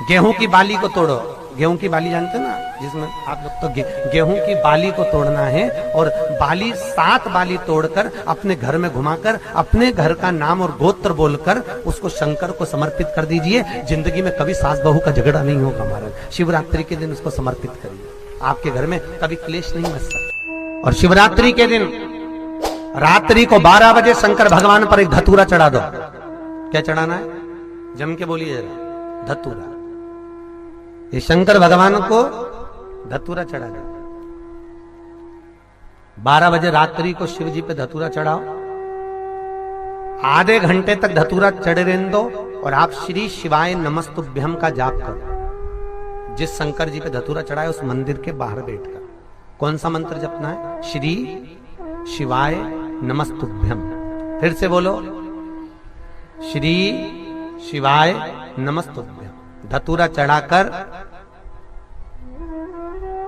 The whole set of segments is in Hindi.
गेहूं की बाली को तोड़ो। गेहूं की बाली जानते ना, जिसमें आप लोग तो गेहूं की बाली को तोड़ना है और बाली 7 बाली तोड़कर अपने घर में घुमाकर अपने घर का नाम और गोत्र बोलकर उसको शंकर को समर्पित कर दीजिए। जिंदगी में कभी सास बहू का झगड़ा नहीं होगा महाराज। शिवरात्रि के दिन उसको समर्पित करिए, आपके घर में कभी क्लेश नहीं मच सकता। और शिवरात्रि के दिन रात्रि को 12 बजे शंकर भगवान पर एक धतूरा चढ़ा दो। क्या चढ़ाना है? जम के बोलिए जरा, धतूरा। ये शंकर भगवान को धतूरा चढ़ा दो। 12 बजे रात्रि को शिव जी पे धतूरा चढ़ाओ। आधे घंटे तक धतूरा चढ़े रहने दो और आप श्री शिवाय नमस्तुभ्यम का जाप करो। जिस शंकर जी पे धतूरा चढ़ाए उस मंदिर के बाहर बैठकर कौन सा मंत्र जपना है? श्री शिवाय नमस्तुभ्यम। फिर से बोलो, श्री शिवाय नमस्तुभ्यम। धतूरा चढ़ाकर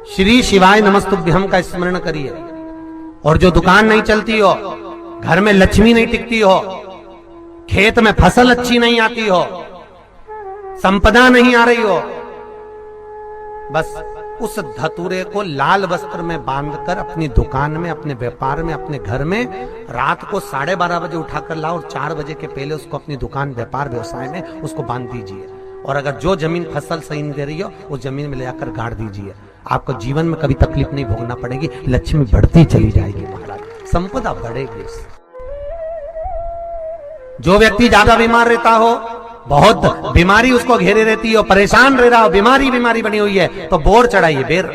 श्री शिवाय नमस्तुभ्यम का स्मरण करिए। और जो दुकान नहीं चलती हो, घर में लक्ष्मी नहीं टिकती हो, खेत में फसल अच्छी नहीं आती हो, संपदा नहीं आ रही हो, बस उस धतूरे को लाल वस्त्र में बांधकर अपनी दुकान में, अपने व्यापार में, अपने घर में रात को 12:30 बजे उठाकर लाओ और 4 बजे के पहले उसको अपनी दुकान, व्यापार, व्यवसाय में उसको बांध दीजिए। और अगर जो जमीन फसल सही नहीं दे रही हो उस जमीन में ले जाकर गाड़ दीजिए। आपको जीवन में कभी तकलीफ नहीं भोगना पड़ेगी, लक्ष्मी बढ़ती चली जाएगी महाराज, संपदा बढ़ेगी। जो व्यक्ति ज्यादा बीमार रहता हो, बहुत बीमारी उसको घेरे रहती है, परेशान रह रहा हो, बीमारी बनी हुई है, तो बोर चढ़ाइए। बेर,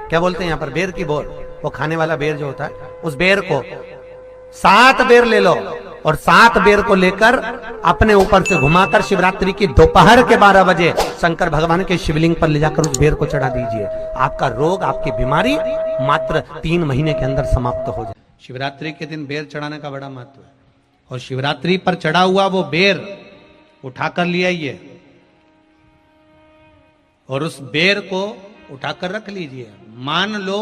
क्या बोलते हैं यहाँ पर? बेर की बोर, वो खाने वाला बेर जो होता है, उस बेर को 7 बेर ले लो और 7 बेर को लेकर अपने ऊपर से घुमाकर शिवरात्रि की दोपहर के 12 बजे शंकर भगवान के शिवलिंग पर ले जाकर उस बेर को चढ़ा दीजिए। आपका रोग, आपकी बीमारी मात्र 3 महीने के अंदर समाप्त हो जाए। शिवरात्रि के दिन बेर चढ़ाने का बड़ा महत्व है। और शिवरात्रि पर चढ़ा हुआ वो बेर उठाकर ले आइए और उस बेर को उठाकर रख लीजिए। मान लो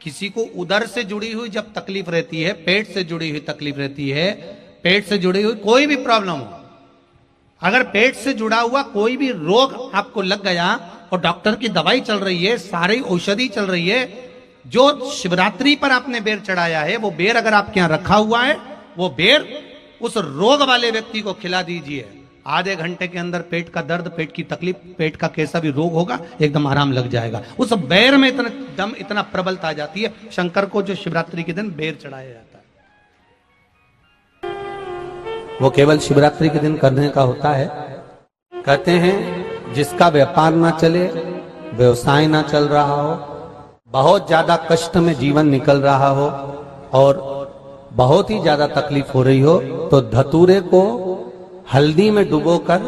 किसी को उदर से जुड़ी हुई जब तकलीफ रहती है, पेट से जुड़ी हुई तकलीफ रहती है, पेट से जुड़ी हुई कोई भी प्रॉब्लम हो, अगर पेट से जुड़ा हुआ कोई भी रोग आपको लग गया और डॉक्टर की दवाई चल रही है, सारी औषधि चल रही है, जो शिवरात्रि पर आपने बेर चढ़ाया है वो बेर अगर आपके यहां रखा हुआ है, वो बेर उस रोग वाले व्यक्ति को खिला दीजिए। आधे घंटे के अंदर पेट का दर्द, पेट की तकलीफ, पेट का कैसा भी रोग होगा एकदम आराम लग जाएगा। उस बेर में इतना दम, इतना प्रबलता आ जाती है शंकर को, जो शिवरात्रि के दिन बेर चढ़ाया जाता है। वो केवल शिवरात्रि के दिन करने का होता है। कहते हैं जिसका व्यापार ना चले, व्यवसाय ना चल रहा हो, बहुत ज्यादा कष्ट में जीवन निकल रहा हो और बहुत ही ज्यादा तकलीफ हो रही हो, तो धतूरे को हल्दी में डुबोकर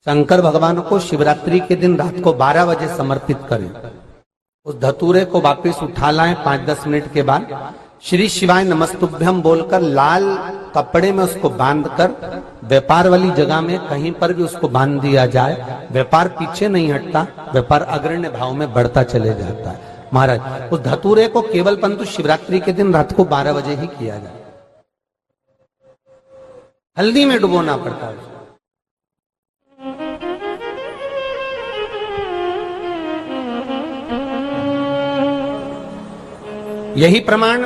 शंकर भगवान को शिवरात्रि के दिन रात को 12 बजे समर्पित करें। उस धतूरे को वापस उठा लाएं 5-10 मिनट के बाद, श्री शिवाय नमस्तुभ्यम बोलकर लाल कपड़े में उसको बांधकर व्यापार वाली जगह में कहीं पर भी उसको बांध दिया जाए। व्यापार पीछे नहीं हटता, व्यापार अग्रण्य भाव में बढ़ता चले जाता है। महाराज उस धतूरे को केवल परंतु शिवरात्रि के दिन रात को 12 बजे ही किया जाए, हल्दी में डुबोना पड़ता है। यही प्रमाण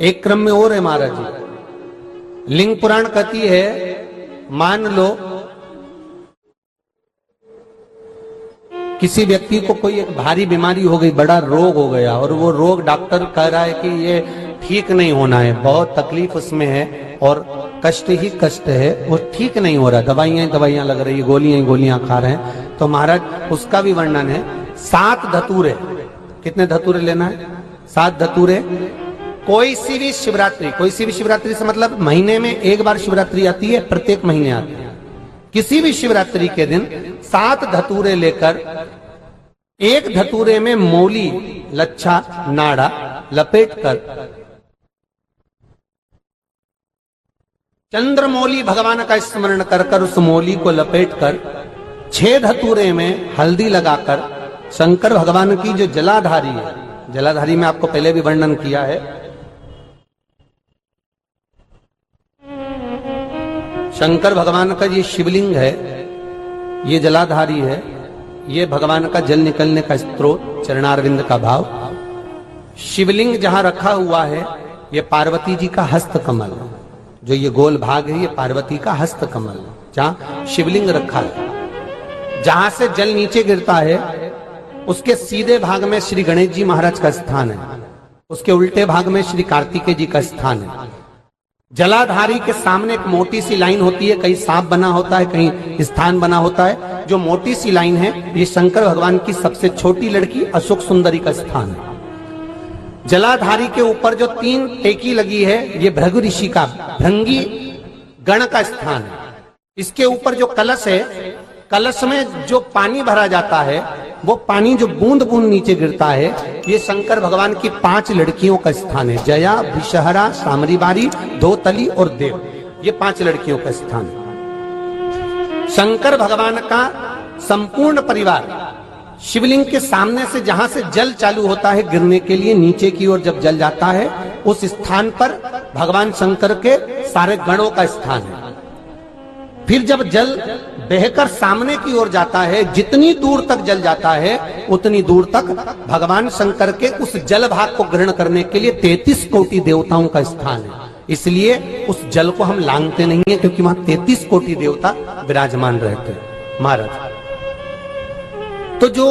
एक क्रम में और है महाराज जी। लिंग पुराण कहती है, मान लो किसी व्यक्ति को कोई एक भारी बीमारी हो गई, बड़ा रोग हो गया और वो रोग डॉक्टर कह रहा है कि ये ठीक नहीं होना है, बहुत तकलीफ उसमें है और कष्ट ही कष्ट है, वो ठीक नहीं हो रहा, दवाइयां लग रही, गोलियां खा रहे हैं। तो महाराज उसका भी वर्णन है। 7 धतूरे, कितने धतूरे लेना है? 7 धतूरे। कोई सी भी शिवरात्रि से मतलब महीने में एक बार शिवरात्रि आती है, प्रत्येक महीने आती है। किसी भी शिवरात्रि के दिन 7 धतूरे लेकर, एक धतूरे में मौली, लच्छा, नाड़ा लपेटकर चंद्रमौली भगवान का स्मरण कर उस मौली को लपेटकर 6 धतूरे में हल्दी लगाकर शंकर भगवान की जो जलाधारी है, जलाधारी में आपको पहले भी वर्णन किया है, शंकर भगवान का ये शिवलिंग है, ये जलाधारी है, ये भगवान का जल निकलने का स्रोत, चरणारविंद का भाव। शिवलिंग जहां रखा हुआ है ये पार्वती जी का हस्त कमल, जो ये गोल भाग है ये पार्वती का हस्त कमल, जहां शिवलिंग रखा है। जहां से जल नीचे गिरता है उसके सीधे भाग में श्री गणेश जी महाराज का स्थान है, उसके उल्टे भाग में श्री कार्तिकेय जी का स्थान है। जलाधारी के सामने एक मोटी सी लाइन होती है, कहीं सांप बना होता है, कहीं स्थान बना होता है। जो मोटी सी लाइन है ये शंकर भगवान की सबसे छोटी लड़की अशोक सुंदरी का स्थान है। जलाधारी के ऊपर जो 3 टेकी लगी है ये भृगु ऋषि का भृंगी गण का स्थान है। इसके ऊपर जो कलश है, कलश में जो पानी भरा जाता है वो पानी जो बूंद बूंद नीचे गिरता है ये शंकर भगवान की 5 लड़कियों का स्थान है। जया, विषहरा, सामरीबारी, धोतली और देव, ये 5 लड़कियों का स्थान है। शंकर भगवान का संपूर्ण परिवार शिवलिंग के सामने से जहां से जल चालू होता है गिरने के लिए नीचे की ओर जब जल जाता है उस स्थान पर भगवान शंकर के सारे गणों का स्थान है। फिर जब जल बहकर सामने की ओर जाता है, जितनी दूर तक जल जाता है उतनी दूर तक भगवान शंकर के उस जल भाग को ग्रहण करने के लिए 33 कोटि देवताओं का स्थान है। इसलिए उस जल को हम लांघते नहीं है, क्योंकि वहां 33 कोटि देवता विराजमान रहते हैं महाराज। तो जो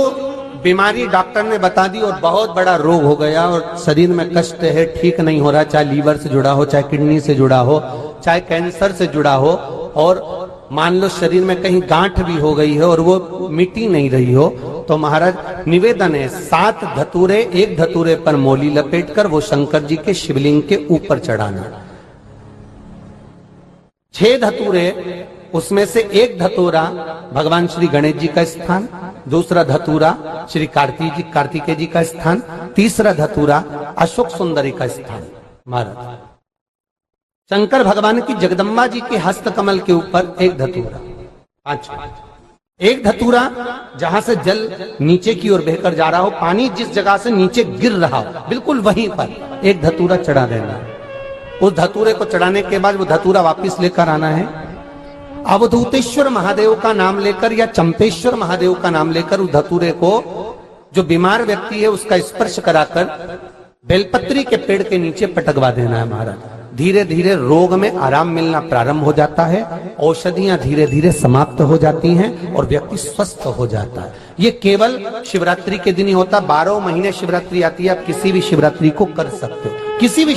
बीमारी डॉक्टर ने बता दी और बहुत बड़ा रोग हो गया और शरीर में कष्ट है, ठीक नहीं हो रहा, चाहे लीवर से जुड़ा हो, चाहे किडनी से जुड़ा हो, चाहे कैंसर से जुड़ा हो, और मान लो शरीर में कहीं गांठ भी हो गई है और वो मिटी नहीं रही हो, तो महाराज निवेदन है 7 धतूरे, एक धतूरे पर मोली लपेटकर वो शंकर जी के शिवलिंग के ऊपर चढ़ाना। 6 धतूरे, उसमें से एक धतूरा भगवान श्री गणेश जी का स्थान, दूसरा धतूरा श्री कार्तिकेय जी का स्थान, तीसरा धतूरा अशोक सुंदरी का स्थान। महाराज शंकर भगवान की जगदम्बा जी के हस्त कमल के ऊपर एक धतूरा, 5, एक धतूरा जहां से जल नीचे की ओर बहकर जा रहा हो, पानी जिस जगह से नीचे गिर रहा हो बिल्कुल वहीं पर एक धतूरा चढ़ा देना है। उस धतूरे को चढ़ाने के बाद वो धतूरा वापिस लेकर आना है। अवधूतेश्वर महादेव का नाम लेकर या चंपेश्वर महादेव का नाम लेकर उस धतूरे को जो बीमार व्यक्ति है उसका स्पर्श कराकर बेलपत्री के पेड़ के नीचे पटकवा देना है महाराज। धीरे धीरे रोग में आराम मिलना प्रारंभ हो जाता है, औषधियां धीरे धीरे समाप्त हो जाती हैं और व्यक्ति स्वस्थ हो जाता है। ये केवल शिवरात्रि के दिन ही होता, 12 महीने शिवरात्रि आती है, आप किसी भी शिवरात्रि को कर सकते हो, किसी भी